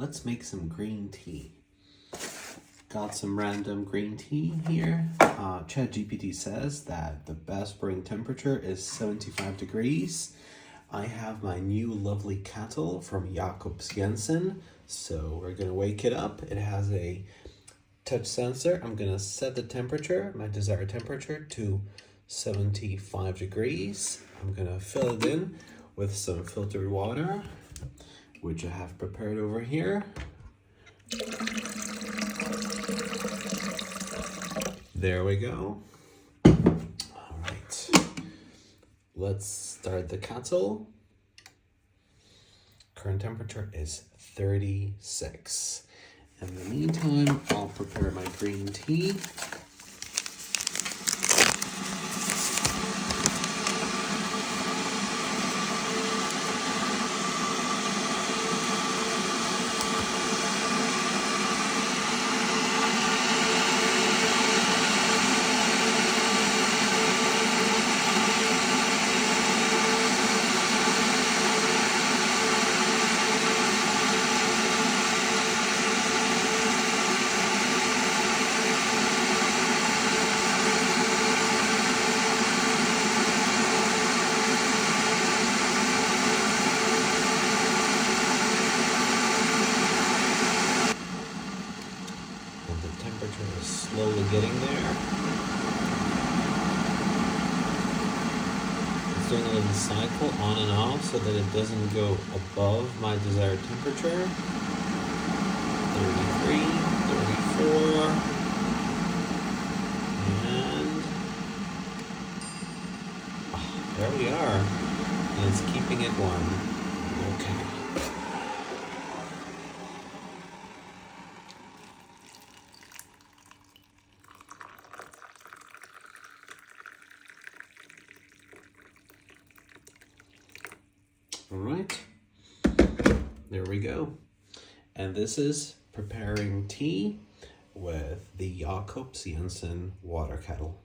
let's make some green tea. Got some random green tea here. ChatGPT says that the best brewing temperature is 75 degrees. I have my new lovely kettle from Jensen. So we're gonna wake it up. It has a touch sensor. I'm gonna set the temperature, my desired temperature, to 75 degrees. I'm gonna fill it in with some filtered water, which I have prepared over here. There we go. All right, let's start the kettle. Current temperature is 36. In the meantime, I'll prepare my green tea. Temperature is slowly getting there. It's doing a little cycle on and off so that it doesn't go above my desired temperature. 33, 34, and there we are. And it's keeping it warm. Okay. All right, there we go. And this is preparing tea with the Jensen Water Kettle.